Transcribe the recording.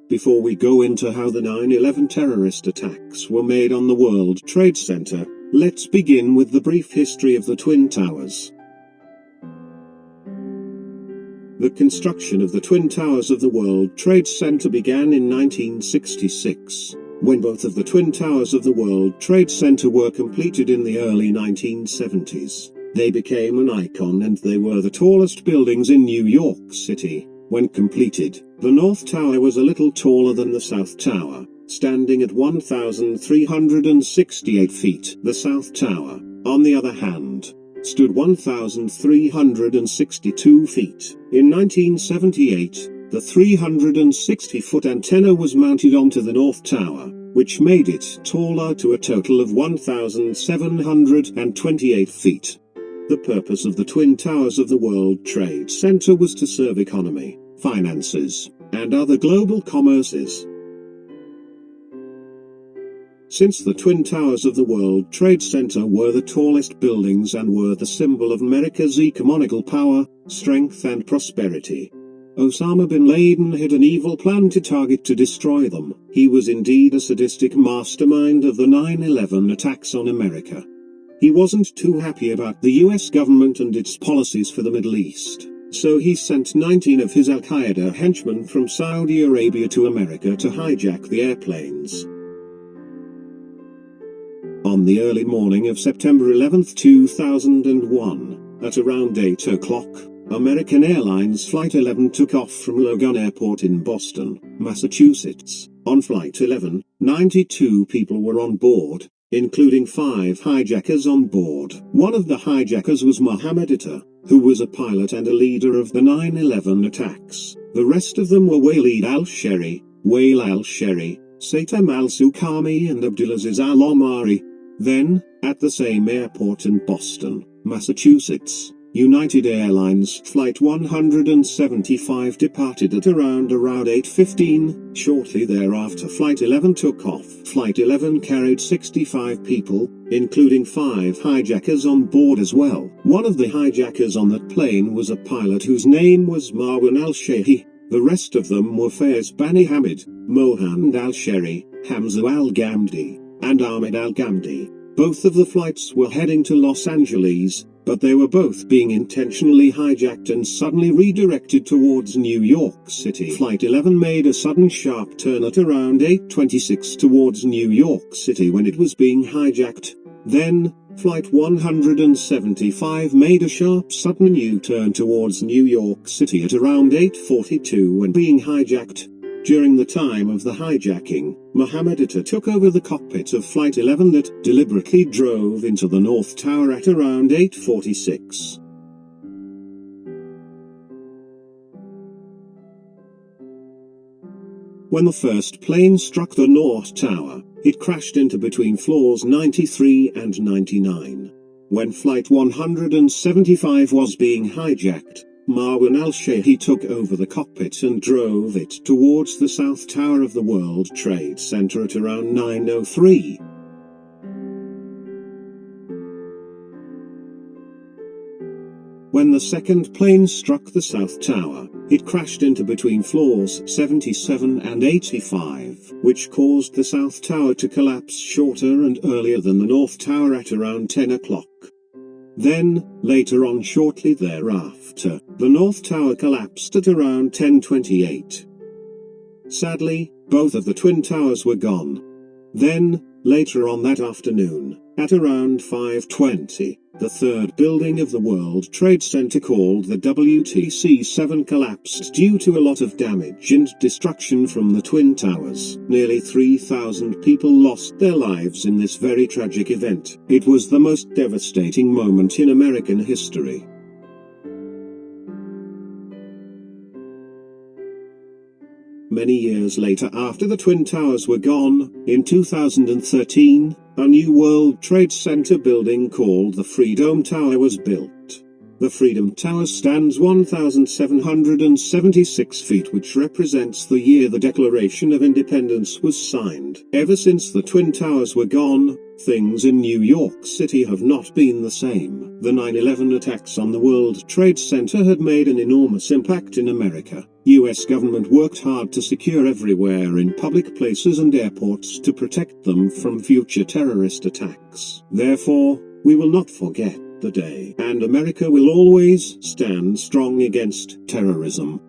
Before we go into how the 9/11 terrorist attacks were made on the World Trade Center, let's begin with the brief history of the Twin Towers. The construction of the Twin Towers of the World Trade Center began in 1966, when both of the Twin Towers of the World Trade Center were completed in the early 1970s. They became an icon and they were the tallest buildings in New York City. When completed, the North Tower was a little taller than the South Tower, standing at 1,368 feet. The South Tower, on the other hand, stood 1,362 feet. In 1978, the 360-foot antenna was mounted onto the North Tower, which made it taller to a total of 1,728 feet. The purpose of the Twin Towers of the World Trade Center was to serve economy, finances, and other global commerces. Since the Twin Towers of the World Trade Center were the tallest buildings and were the symbol of America's economical power, strength and prosperity, Osama Bin Laden had an evil plan to destroy them. He was indeed a sadistic mastermind of the 9/11 attacks on America. He wasn't too happy about the US government and its policies for the Middle East, so he sent 19 of his al-Qaeda henchmen from Saudi Arabia to America to hijack the airplanes. On the early morning of September 11, 2001, at around 8 o'clock, American Airlines Flight 11 took off from Logan Airport in Boston, Massachusetts. On Flight 11, 92 people were on board, including 5 hijackers on board. One of the hijackers was Mohammed Atta, who was a pilot and a leader of the 9/11 attacks. The rest of them were Wael al-Sherry, Satam al-Suqami and Abdulaziz al-Omari. Then, at the same airport in Boston, Massachusetts, United Airlines Flight 175 departed at around 8:15. Shortly thereafter Flight 11 took off. Flight 11 carried 65 people, including 5 hijackers on board as well. One of the hijackers on that plane was a pilot whose name was Marwan al-Shehi. The rest of them were Faiz Bani Hamid, Mohammed al-Sherry, Hamza al-Ghamdi, and Ahmed al-Ghamdi. Both of the flights were heading to Los Angeles, but they were both being intentionally hijacked and suddenly redirected towards New York City. Flight 11 made a sudden sharp turn at around 8:26 towards New York City when it was being hijacked. Then, Flight 175 made a sharp sudden U-turn towards New York City at around 8:42 when being hijacked. During the time of the hijacking, Mohammed Atta took over the cockpit of Flight 11 that deliberately drove into the North Tower at around 8:46. When the first plane struck the North Tower, it crashed into between floors 93 and 99. When Flight 175 was being hijacked, Marwan al-Shehi took over the cockpit and drove it towards the South Tower of the World Trade Center at around 9:03. When the second plane struck the South Tower, it crashed into between floors 77 and 85, which caused the South Tower to collapse shorter and earlier than the North Tower at around 10 o'clock. Then, later on shortly thereafter, the North Tower collapsed at around 10:28. Sadly, both of the Twin Towers were gone. Then, later on that afternoon, at around 5:20, the third building of the World Trade Center called the WTC-7 collapsed due to a lot of damage and destruction from the Twin Towers. Nearly 3,000 people lost their lives in this very tragic event. It was the most devastating moment in American history. Many years later, after the Twin Towers were gone, in 2013, a new World Trade Center building called the Freedom Tower was built. The Freedom Tower stands 1,776 feet, which represents the year the Declaration of Independence was signed. Ever since the Twin Towers were gone, Things in New York City have not been the same. The 9/11 attacks on the World Trade Center had made an enormous impact in America. US government worked hard to secure everywhere in public places and airports to protect them from future terrorist attacks. Therefore, we will not forget the day, and America will always stand strong against terrorism.